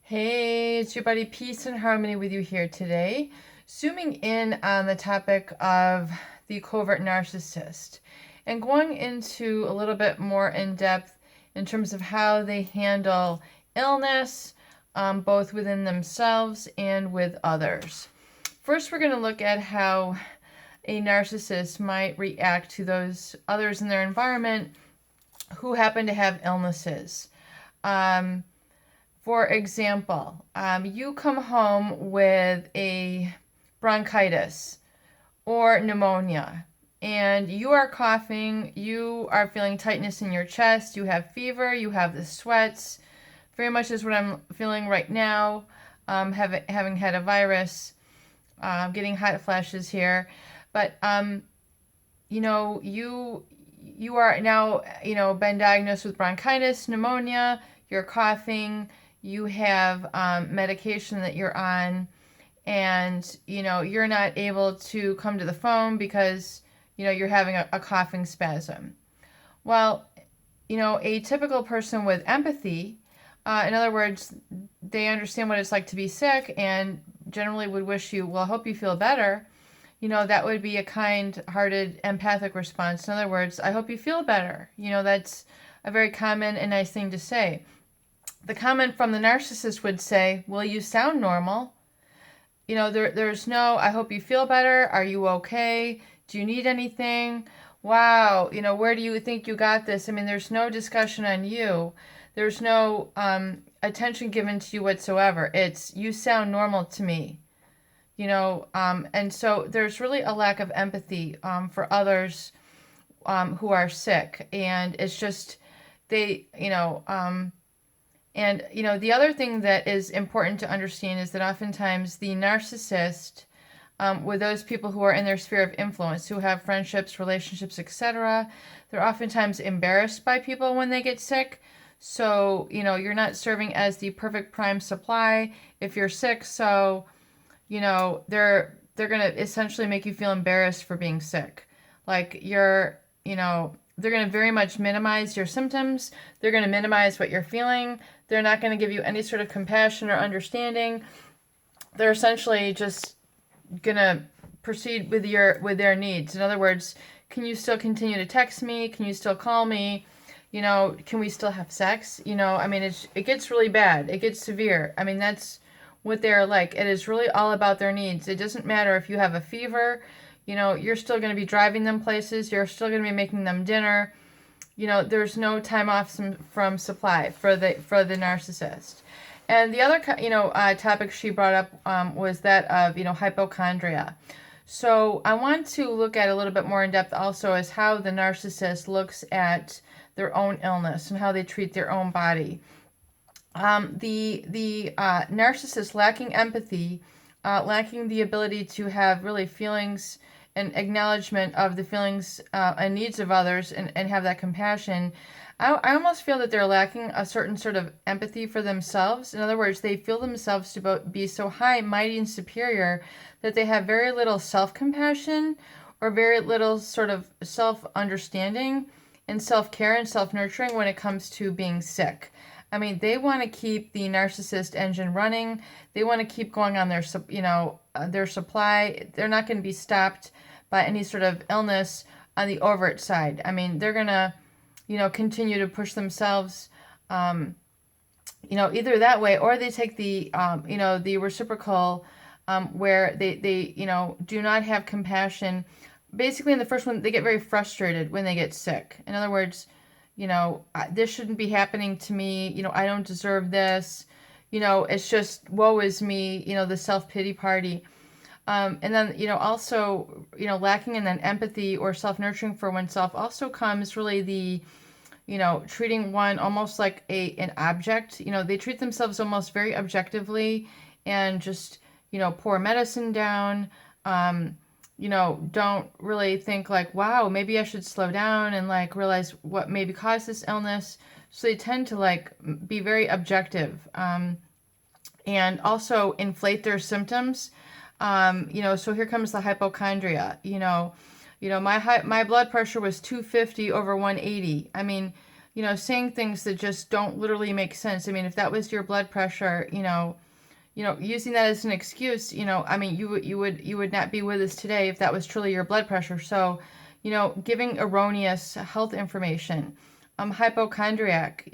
Hey, it's your buddy Peace and Harmony with you here today. Zooming in on the topic of the covert narcissist and going into a little bit more in depth in terms of how they handle illness, both within themselves and with others. First, we're going to look at how a narcissist might react to those others in their environment who happen to have illnesses. For example, you come home with a bronchitis or pneumonia, and you are coughing, you are feeling tightness in your chest, you have fever, you have the sweats, very much is what I'm feeling right now, having had a virus, getting hot flashes here. But, you are now, been diagnosed with bronchitis, pneumonia, you're coughing, you have medication that you're on, and you're not able to come to the phone because you're having a coughing spasm. Well, a typical person with empathy, in other words, they understand what it's like to be sick and generally would wish you, well, I hope you feel better. That would be a kind-hearted, empathic response. In other words, I hope you feel better. That's a very common and nice thing to say. The comment from the narcissist would say, well, you sound normal. There's no, I hope you feel better. Are you okay? Do you need anything? Wow, where do you think you got this? I mean, there's no discussion on you. There's no attention given to you whatsoever. It's, you sound normal to me. And so there's really a lack of empathy for others who are sick. And it's just, the other thing that is important to understand is that oftentimes the narcissist, with those people who are in their sphere of influence, who have friendships, relationships, etc., they're oftentimes embarrassed by people when they get sick. So, you're not serving as the perfect prime supply if you're sick. So, they're going to essentially make you feel embarrassed for being sick. Like they're going to very much minimize your symptoms. They're going to minimize what you're feeling. They're not going to give you any sort of compassion or understanding. They're essentially just going to proceed with their needs. In other words, can you still continue to text me? Can you still call me? Can we still have sex? It gets really bad. It gets severe. That's what they're like. It is really all about their needs. It doesn't matter if you have a fever, you're still going to be driving them places. You're still going to be making them dinner. There's no time off from supply for the narcissist. And the other, topic she brought up was that of, hypochondria. So I want to look at a little bit more in depth also as how the narcissist looks at their own illness and how they treat their own body. The narcissist lacking empathy, lacking the ability to have really feelings and acknowledgement of the feelings and needs of others and have that compassion. I almost feel that they're lacking a certain sort of empathy for themselves. In other words, they feel themselves to be so high, mighty, and superior that they have very little self-compassion or very little sort of self-understanding and self-care and self-nurturing when it comes to being sick. They want to keep the narcissist engine running. They want to keep going on their supply. They're not going to be stopped by any sort of illness on the overt side. They're going to, continue to push themselves, either that way or they take the, the reciprocal, where they do not have compassion. Basically, in the first one, they get very frustrated when they get sick. In other words, this shouldn't be happening to me. I don't deserve this. It's just, woe is me, the self-pity party. And then, also, lacking in that empathy or self-nurturing for oneself also comes really the, treating one almost like an object. They treat themselves almost very objectively and just, pour medicine down, don't really think like, wow, maybe I should slow down and like realize what maybe caused this illness. So they tend to like be very objective, and also inflate their symptoms. So here comes the hypochondria. My blood pressure was 250 over 180. saying things that just don't literally make sense. I mean, if that was your blood pressure, using that as an excuse, I mean, you would not be with us today if that was truly your blood pressure. So, giving erroneous health information, hypochondriac,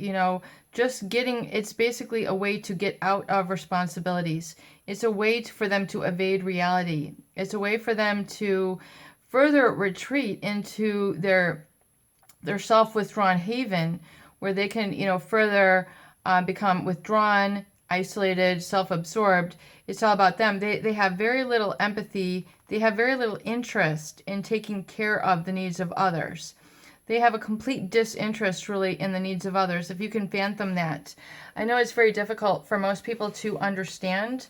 just getting, it's basically a way to get out of responsibilities. It's a way for them to evade reality. It's a way for them to further retreat into their self-withdrawn haven, where they can, further become withdrawn, isolated, self-absorbed. It's all about them. They have very little empathy. They have very little interest in taking care of the needs of others. They have a complete disinterest, really, in the needs of others, if you can fathom that. I know it's very difficult for most people to understand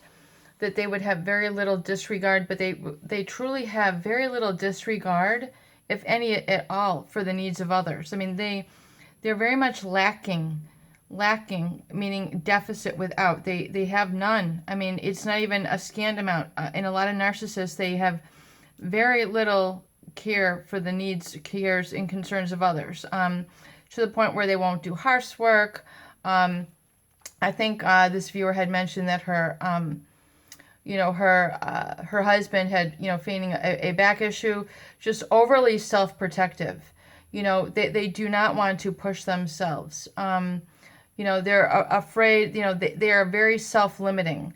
that they would have very little disregard, but they truly have very little disregard, if any at all, for the needs of others. I mean, they're very much lacking, meaning deficit without. They have none. I mean, it's not even a scant amount. In a lot of narcissists, they have very little care for the needs, cares, and concerns of others, to the point where they won't do housework. I think this viewer had mentioned that her husband had, feigning a back issue, just overly self-protective. They do not want to push themselves. They're afraid, they are very self-limiting.